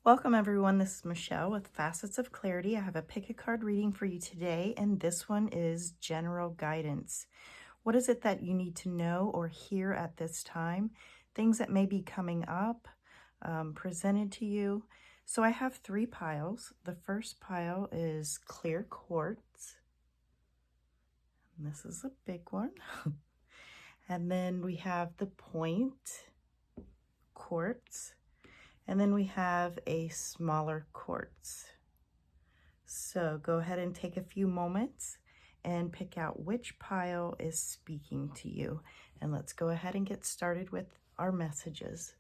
Welcome everyone, this is Michelle with Facets of Clarity. I have a pick a card reading for you today, and this one is general guidance. What is it that you need to know or hear at this time? Things that may be coming up, presented to you. So I have three piles. The first pile is clear quartz. And this is a big one. And then we have the point quartz. And then we have a smaller quartz. So go ahead and take a few moments and pick out which pile is speaking to you. And let's go ahead and get started with our messages.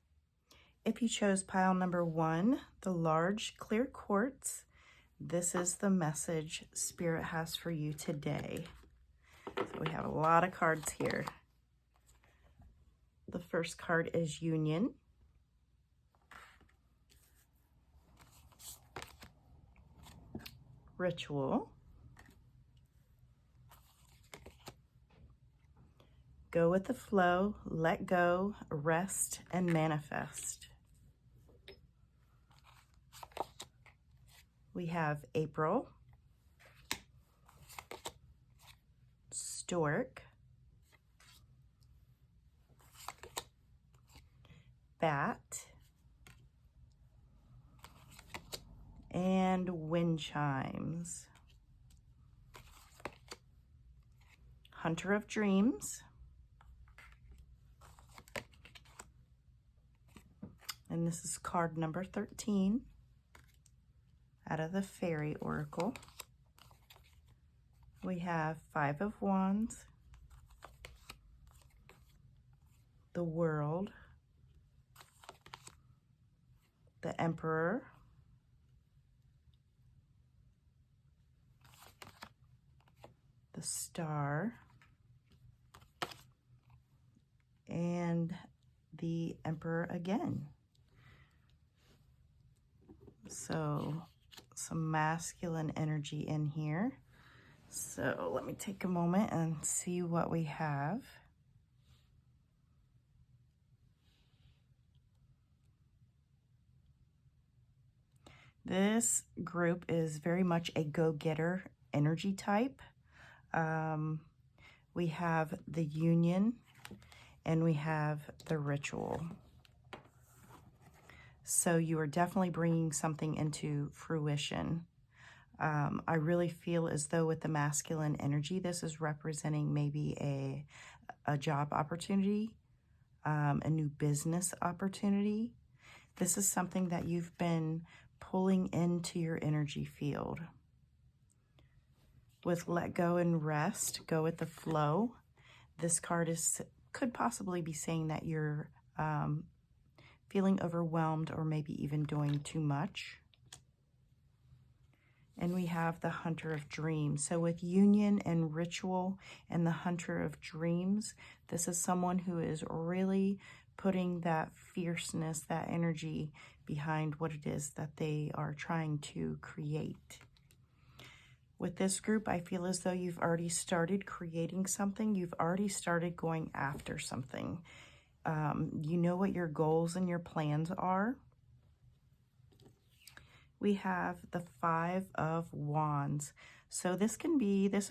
If you chose pile number 1, the large clear quartz, this is the message Spirit has for you today. So we have a lot of cards here. The first card is Union. Ritual. Go with the flow, let go, rest, and manifest. We have April, Stork, Bat, and Wind Chimes. Hunter of Dreams. And this is card number 13 out of the Fairy Oracle. We have 5 of Wands, the World, the Emperor, the Star, and the Emperor again. So some masculine energy in here. So let me take a moment and see what we have. This group is very much a go-getter energy type. We have the Union and we have the Ritual. So you are definitely bringing something into fruition. I really feel as though with the masculine energy, this is representing maybe a job opportunity, a new business opportunity. This is something that you've been pulling into your energy field. With let go and rest, go with the flow. This card could possibly be saying that you're feeling overwhelmed or maybe even doing too much. And we have the Hunter of Dreams. So with Union and Ritual and the Hunter of Dreams, this is someone who is really putting that fierceness, that energy behind what it is that they are trying to create. With this group, I feel as though you've already started creating something. You've already started going after something. You know what your goals and your plans are. We have the 5 of Wands. So this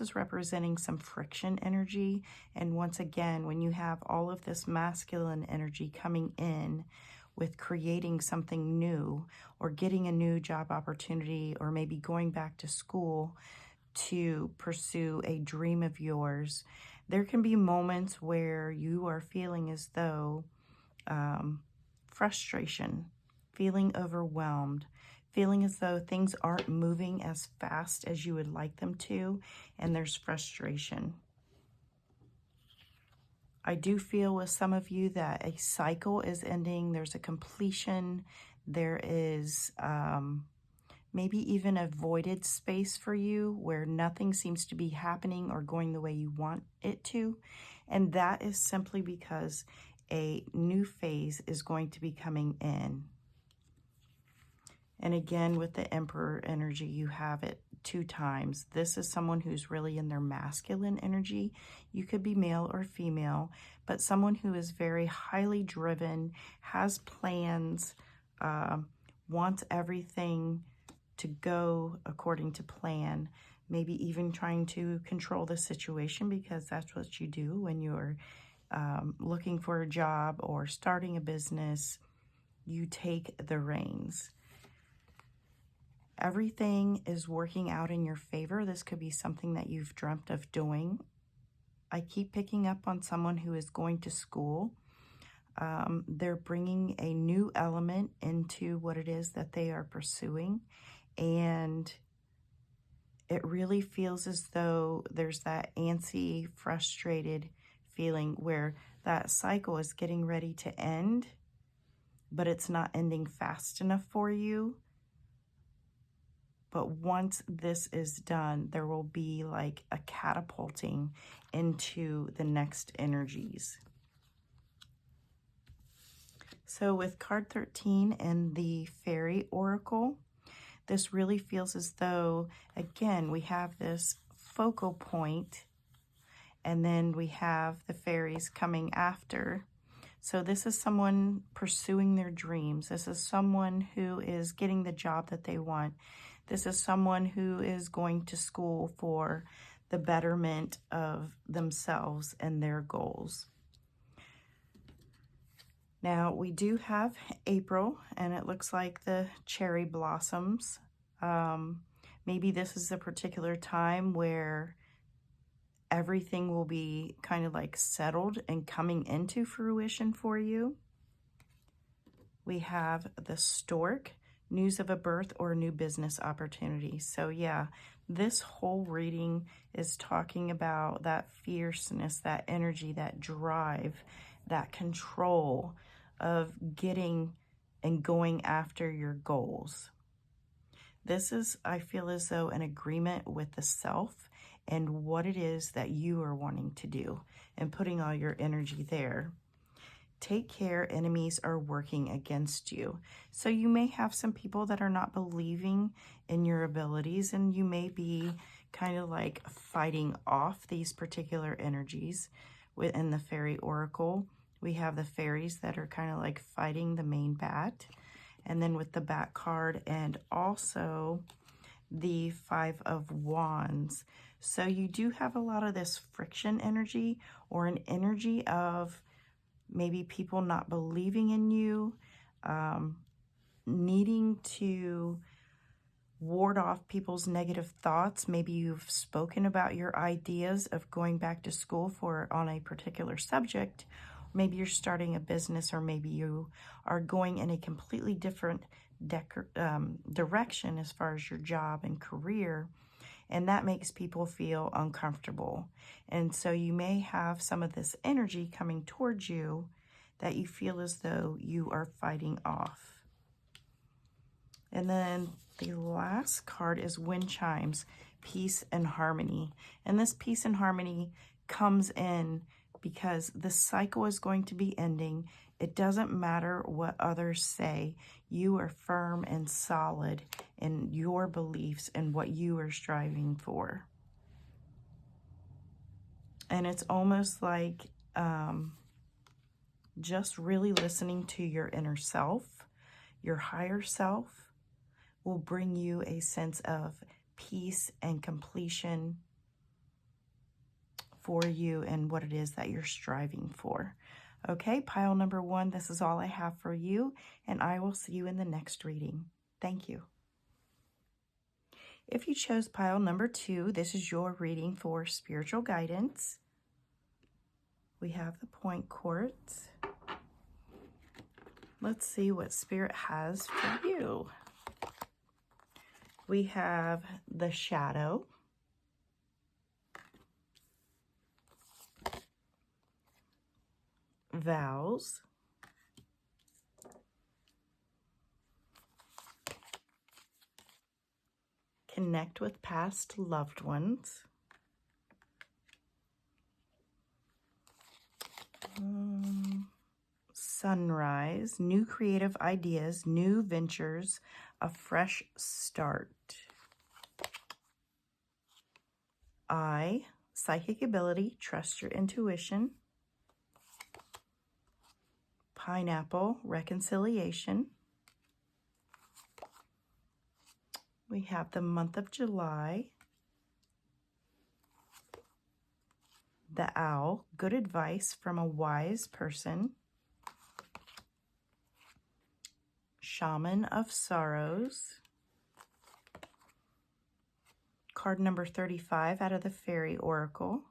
is representing some friction energy. And once again, when you have all of this masculine energy coming in with creating something new or getting a new job opportunity or maybe going back to school to pursue a dream of yours, there can be moments where you are feeling as though frustration, feeling overwhelmed, feeling as though things aren't moving as fast as you would like them to, and there's frustration. I do feel with some of you that a cycle is ending. There's a completion. There is maybe even a voided space for you where nothing seems to be happening or going the way you want it to. And that is simply because a new phase is going to be coming in. And again, with the Emperor energy, you have it 2 times. This is someone who's really in their masculine energy. You could be male or female, but someone who is very highly driven, has plans, wants everything to go according to plan, maybe even trying to control the situation, because that's what you do when you're looking for a job or starting a business. You take the reins. Everything is working out in your favor. This could be something that you've dreamt of doing. I keep picking up on someone who is going to school. They're bringing a new element into what it is that they are pursuing. And it really feels as though there's that antsy, frustrated feeling where that cycle is getting ready to end, but it's not ending fast enough for you. But once this is done, there will be like a catapulting into the next energies. So with card 13 and the Fairy Oracle, this really feels as though, again, we have this focal point, and then we have the fairies coming after. So this is someone pursuing their dreams. This is someone who is getting the job that they want. This is someone who is going to school for the betterment of themselves and their goals. Now, we do have April, and it looks like the cherry blossoms. Maybe this is a particular time where everything will be kind of like settled and coming into fruition for you. We have the Stork, news of a birth or a new business opportunity. So yeah, this whole reading is talking about that fierceness, that energy, that drive, that control of getting and going after your goals. This is, I feel as though, an agreement with the self and what it is that you are wanting to do and putting all your energy there. Take care, enemies are working against you. So you may have some people that are not believing in your abilities, and you may be kind of like fighting off these particular energies. Within the Fairy Oracle, we have the fairies that are kind of like fighting the main bat. And then with the Bat card and also the Five of Wands. So you do have a lot of this friction energy, or an energy of maybe people not believing in you, needing to ward off people's negative thoughts. Maybe you've spoken about your ideas of going back to school on a particular subject. Maybe you're starting a business, or maybe you are going in a completely different direction as far as your job and career, and that makes people feel uncomfortable. And so you may have some of this energy coming towards you that you feel as though you are fighting off. And then the last card is Wind Chimes, Peace and Harmony. And this peace and harmony comes in because the cycle is going to be ending. It doesn't matter what others say. You are firm and solid in your beliefs and what you are striving for. And it's almost like just really listening to your inner self, your higher self, will bring you a sense of peace and completion for you and what it is that you're striving for. Okay, pile number 1, this is all I have for you, and I will see you in the next reading. Thank you. If you chose pile number 2, this is your reading for spiritual guidance. We have the point quartz. Let's see what Spirit has for you. We have the Shadow, Vows, Connect with Past Loved Ones, Sunrise, New Creative Ideas, New Ventures, a Fresh Start. I, Psychic Ability, Trust Your Intuition. Pineapple, Reconciliation. We have the month of July. The owl, good advice from a wise person. Shaman of sorrows. Card number 35 out of the Fairy Oracle.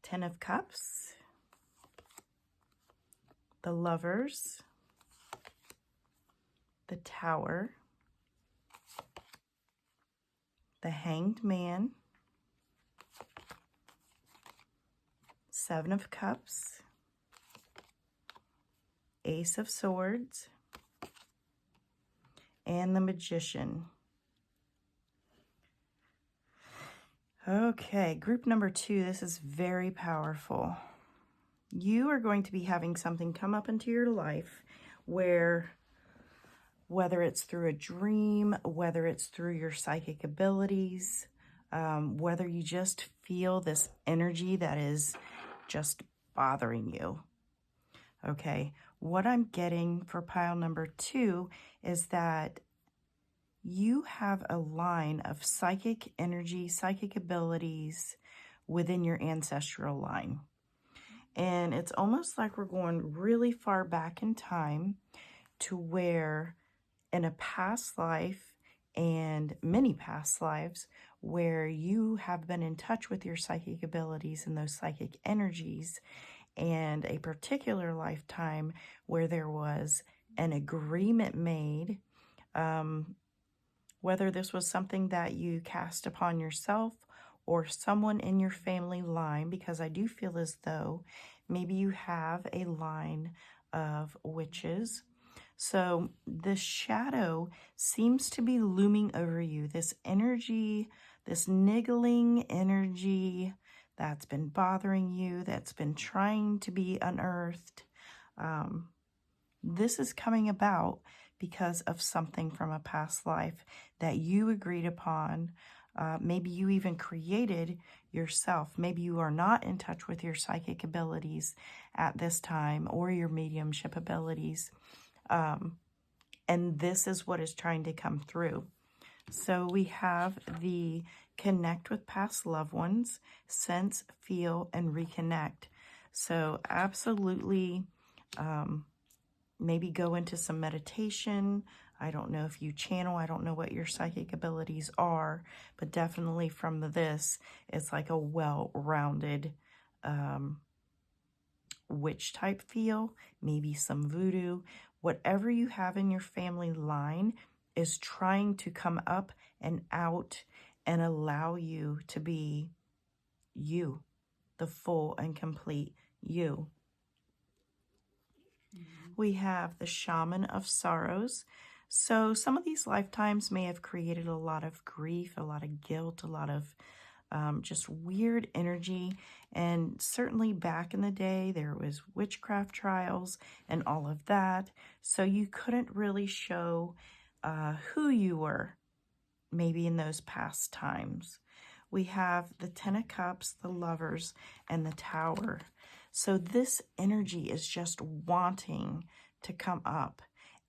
Ten of Cups. The Lovers. The Tower. The Hanged Man. Seven of Cups. Ace of Swords. And the Magician. Okay, group number 2, this is very powerful. You are going to be having something come up into your life where, whether it's through a dream, whether it's through your psychic abilities, whether you just feel this energy that is just bothering you. Okay, what I'm getting for pile number 2 is that you have a line of psychic energy, psychic abilities within your ancestral line. And it's almost like we're going really far back in time to where in a past life and many past lives where you have been in touch with your psychic abilities and those psychic energies, and a particular lifetime where there was an agreement made, whether this was something that you cast upon yourself or someone in your family line, because I do feel as though maybe you have a line of witches. So the shadow seems to be looming over you, this energy, this niggling energy that's been bothering you, that's been trying to be unearthed. This is coming about because of something from a past life that you agreed upon. Maybe you even created yourself. Maybe you are not in touch with your psychic abilities at this time or your mediumship abilities. And this is what is trying to come through. So we have the connect with past loved ones, sense, feel, and reconnect. So absolutely, maybe go into some meditation. I don't know if you channel. I don't know what your psychic abilities are, but definitely from this, it's like a well-rounded witch type feel, maybe some voodoo. Whatever you have in your family line is trying to come up and out and allow you to be you, the full and complete you. We have the Shaman of Sorrows. So some of these lifetimes may have created a lot of grief, a lot of guilt, a lot of just weird energy. And certainly back in the day, there was witchcraft trials and all of that. So you couldn't really show who you were maybe in those past times. We have the Ten of Cups, the Lovers, and the Tower. So this energy is just wanting to come up.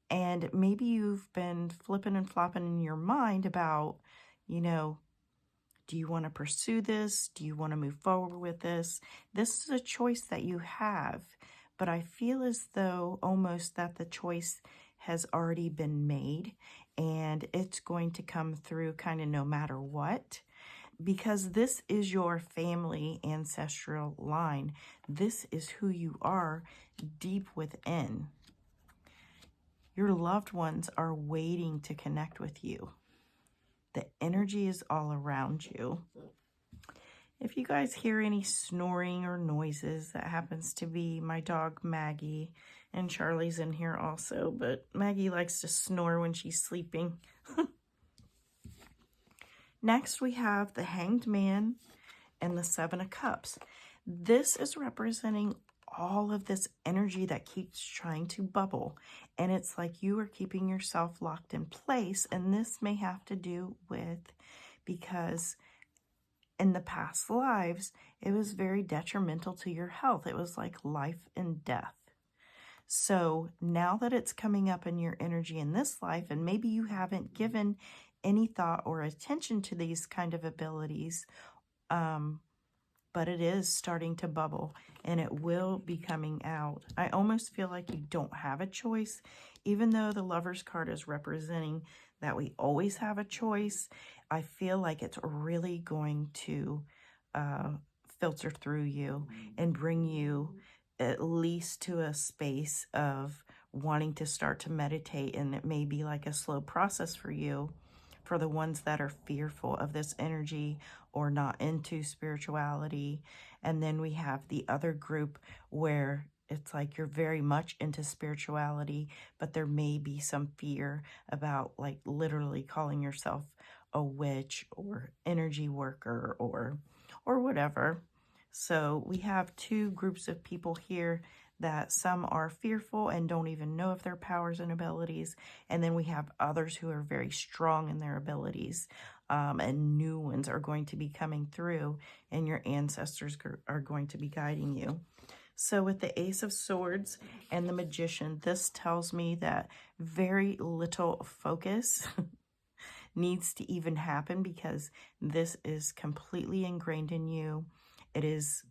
And maybe you've been flipping and flopping in your mind about, you know, do you want to pursue this? Do you want to move forward with this? This is a choice that you have, but I feel as though almost that the choice has already been made and it's going to come through kind of no matter what, because this is your family ancestral line. This is who you are deep within. Your loved ones are waiting to connect with you. The energy is all around you. If you guys hear any snoring or noises, that happens to be my dog Maggie, and Charlie's in here also, but Maggie likes to snore when she's sleeping. Next, we have the Hanged Man and the Seven of Cups. This is representing all of this energy that keeps trying to bubble, and it's like you are keeping yourself locked in place. And this may have to do with, because in the past lives, it was very detrimental to your health. It was like life and death. So now that it's coming up in your energy in this life, and maybe you haven't given any thought or attention to these kind of abilities, but it is starting to bubble and it will be coming out. I almost feel like you don't have a choice, even though the Lover's card is representing that we always have a choice. I feel like it's really going to filter through you and bring you at least to a space of wanting to start to meditate. And it may be like a slow process for you, for the ones that are fearful of this energy or not into spirituality. And then we have the other group where it's like you're very much into spirituality, but there may be some fear about like literally calling yourself a witch or energy worker or whatever. So we have two groups of people here, that some are fearful and don't even know of their powers and abilities. And then we have others who are very strong in their abilities, and new ones are going to be coming through, and your ancestors are going to be guiding you. So with the Ace of Swords and the Magician, this tells me that very little focus needs to even happen, because this is completely ingrained in you. It is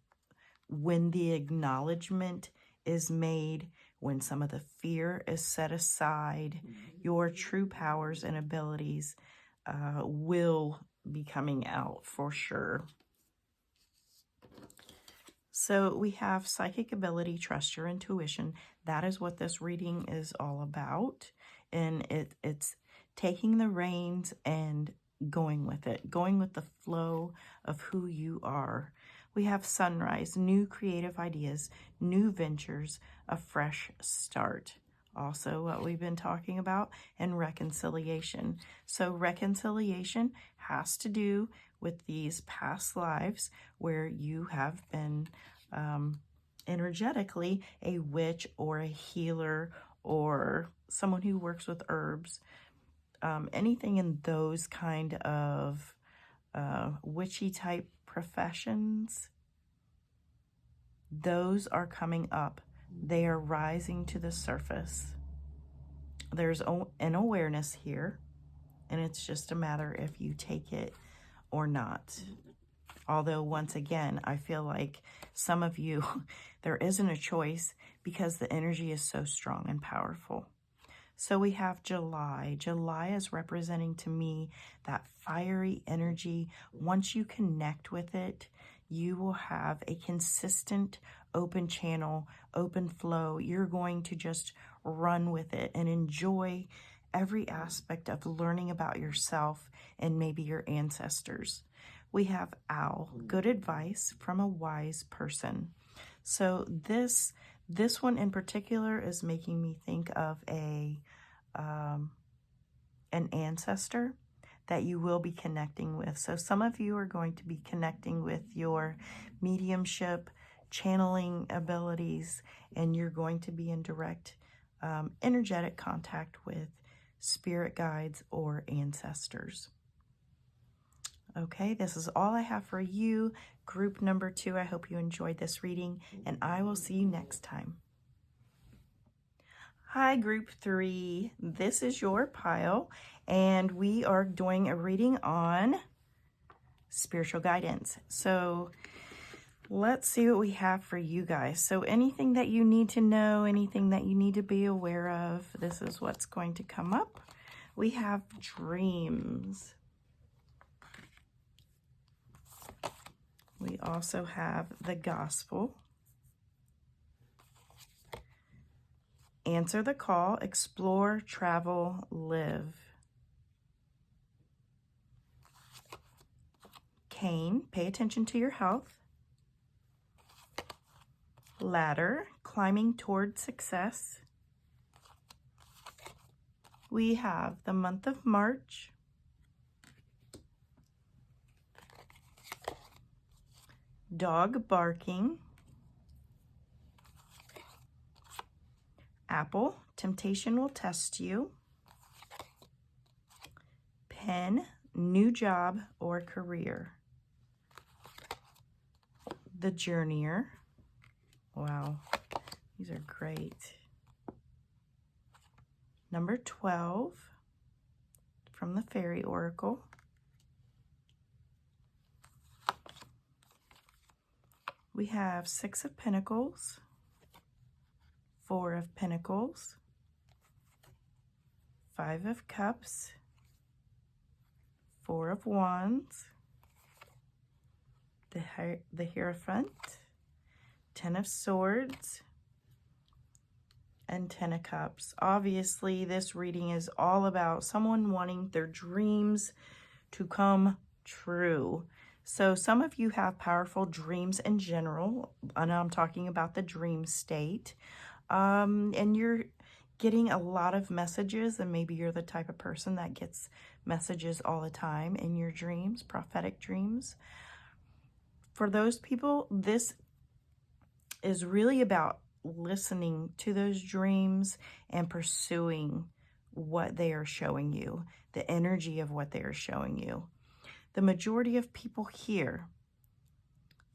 when the acknowledgement is made, when some of the fear is set aside, your true powers and abilities will be coming out for sure. So we have psychic ability, trust your intuition. That is what this reading is all about. And it's taking the reins and going with it, going with the flow of who you are. We have sunrise, new creative ideas, new ventures, a fresh start. Also what we've been talking about, and reconciliation. So reconciliation has to do with these past lives where you have been energetically a witch or a healer or someone who works with herbs. Anything in those kind of witchy type professions, those are coming up. They are rising to the surface. There's an awareness here, and it's just a matter if you take it or not. Although, once again, I feel like some of you, there isn't a choice because the energy is so strong and powerful. So we have July. July is representing to me that fiery energy. Once you connect with it, you will have a consistent open channel, open flow. You're going to just run with it and enjoy every aspect of learning about yourself and maybe your ancestors. We have Owl, good advice from a wise person. So this one in particular is making me think of an ancestor that you will be connecting with. So some of you are going to be connecting with your mediumship, channeling abilities, and you're going to be in direct energetic contact with spirit guides or ancestors. Okay, this is all I have for you, group number 2. I hope you enjoyed this reading, and I will see you next time. Hi, group 3. This is your pile, and we are doing a reading on spiritual guidance. So let's see what we have for you guys. So anything that you need to know, anything that you need to be aware of, this is what's going to come up. We have dreams. We also have the gospel. Answer the call, explore, travel, live. Cain, pay attention to your health. Ladder, climbing toward success. We have the month of March. Dog barking. Apple, temptation will test you. Pen, new job or career. The Journeyer. Wow, these are great. Number 12 from the Fairy Oracle. We have 6 of Pentacles, 4 of Pentacles, 5 of Cups, 4 of Wands, the Hierophant, 10 of Swords, and 10 of Cups. Obviously, this reading is all about someone wanting their dreams to come true. So some of you have powerful dreams in general. I know I'm talking about the dream state. And you're getting a lot of messages, and maybe you're the type of person that gets messages all the time in your dreams, prophetic dreams. For those people, this is really about listening to those dreams and pursuing what they are showing you, the energy of what they are showing you. The majority of people here,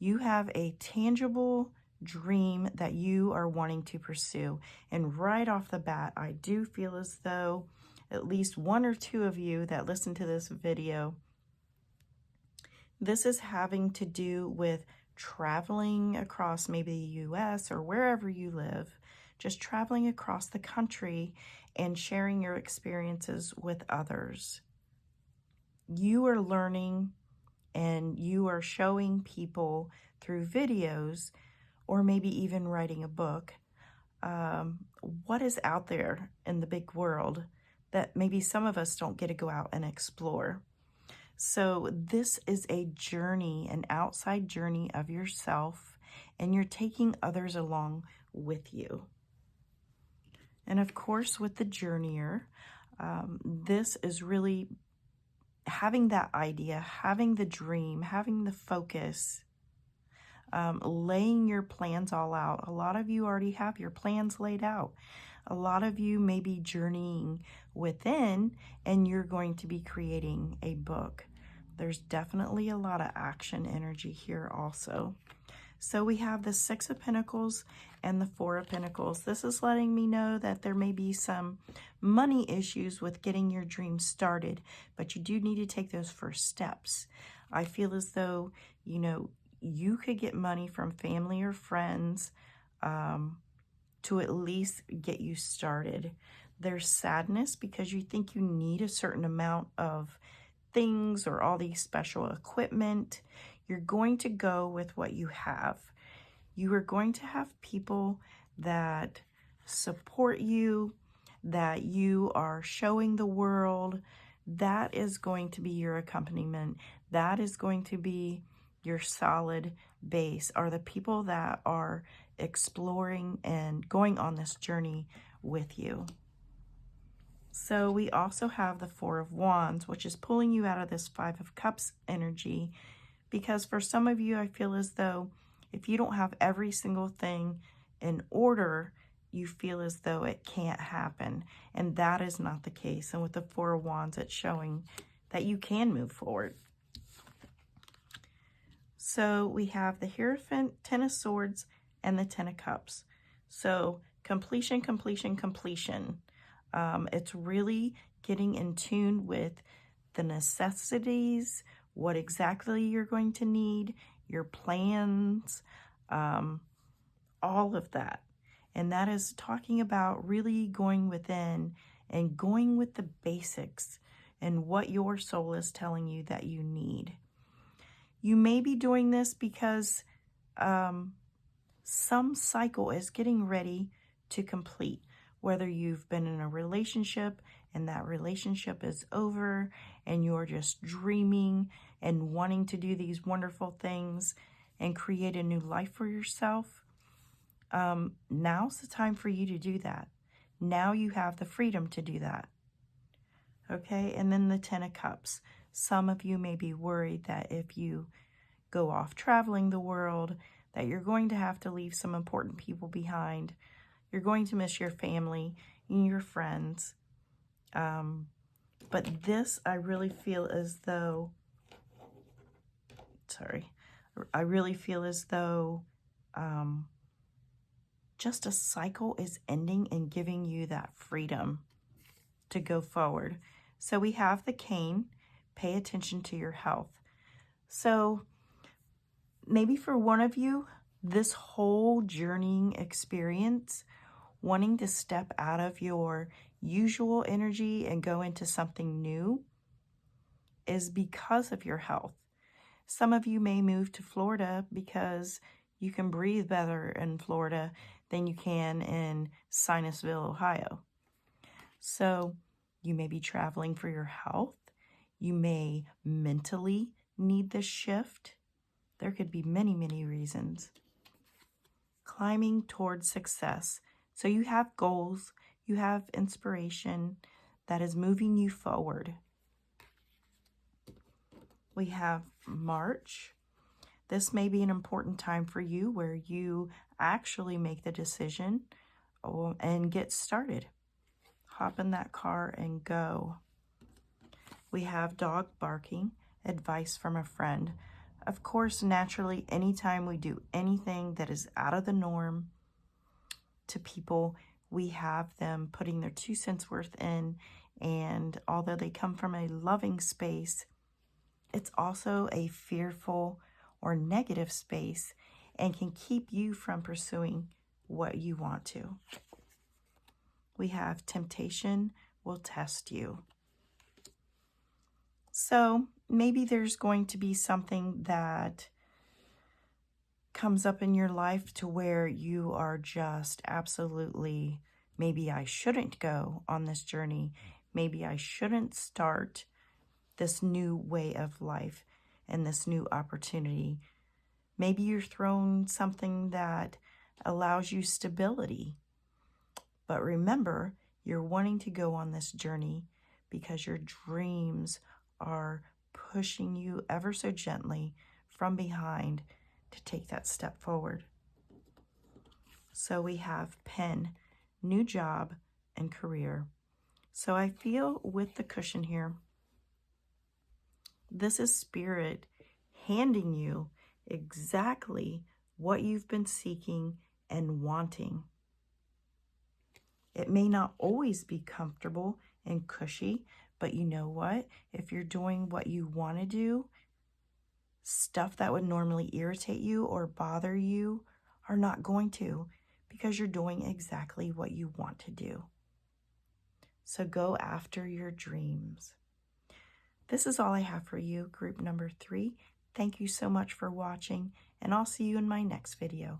you have a tangible dream that you are wanting to pursue. And right off the bat, I do feel as though at least 1 or 2 of you that listen to this video, this is having to do with traveling across maybe the US or wherever you live, just traveling across the country and sharing your experiences with others. You are learning and you are showing people through videos or maybe even writing a book what is out there in the big world that maybe some of us don't get to go out and explore. So this is a journey, an outside journey of yourself, and you're taking others along with you. And of course, with the journeyer, this is really having that idea, having the dream, having the focus, laying your plans all out. A lot of you already have your plans laid out. A lot of you may be journeying within, and you're going to be creating a book. There's definitely a lot of action energy here also. So we have the 6 of Pentacles and the 4 of Pentacles. This is letting me know that there may be some money issues with getting your dream started, but you do need to take those first steps. I feel as though, you know, you could get money from family or friends to at least get you started. There's sadness because you think you need a certain amount of things or all these special equipment. You're going to go with what you have. You are going to have people that support you, that you are showing the world. That is going to be your accompaniment. That is going to be your solid base, are the people that are exploring and going on this journey with you. So we also have the 4 of Wands, which is pulling you out of this 5 of Cups energy, because for some of you, I feel as though if you don't have every single thing in order, you feel as though it can't happen. And that is not the case. And with the 4 of Wands, it's showing that you can move forward. So we have the Hierophant, 10 of Swords, and the 10 of Cups. So completion, completion, completion. It's really getting in tune with the necessities, what exactly you're going to need, your plans, all of that. And that is talking about really going within and going with the basics and what your soul is telling you that you need. You may be doing this because some cycle is getting ready to complete. Whether you've been in a relationship and that relationship is over and you're just dreaming and wanting to do these wonderful things and create a new life for yourself, now's the time for you to do that. Now you have the freedom to do that. Okay, and then the 10 of Cups. Some of you may be worried that if you go off traveling the world, that you're going to have to leave some important people behind. You're going to miss your family and your friends. But this, I really feel as though, I really feel as though just a cycle is ending and giving you that freedom. to go forward. So we have the cane, pay attention to your health. So maybe for one of you, this whole journeying experience, wanting to step out of your usual energy and go into something new, is because of your health. Some of you may move to Florida because you can breathe better in Florida than you can in Sinusville, Ohio. So you may be traveling for your health. You may mentally need this shift. There could be many, many reasons. Climbing towards success. So you have goals, you have inspiration that is moving you forward. We have March. This may be an important time for you where you actually make the decision and get started. Hop in that car and go. We have dog barking, advice from a friend. Of course, naturally, anytime we do anything that is out of the norm to people, we have them putting their 2 cents worth in. And although they come from a loving space, it's also a fearful or negative space and can keep you from pursuing what you want to. We have temptation will test you. So maybe there's going to be something that comes up in your life to where you are just absolutely, maybe I shouldn't go on this journey. Maybe I shouldn't start this new way of life and this new opportunity. Maybe you're thrown something that allows you stability. But remember, you're wanting to go on this journey because your dreams are pushing you ever so gently from behind to take that step forward. So we have pen, new job, and career. So I feel with the cushion here, this is Spirit handing you exactly what you've been seeking and wanting. It may not always be comfortable and cushy, but you know what? If you're doing what you want to do, stuff that would normally irritate you or bother you are not going to, because you're doing exactly what you want to do. So go after your dreams. This is all I have for you, group number 3. Thank you so much for watching, and I'll see you in my next video.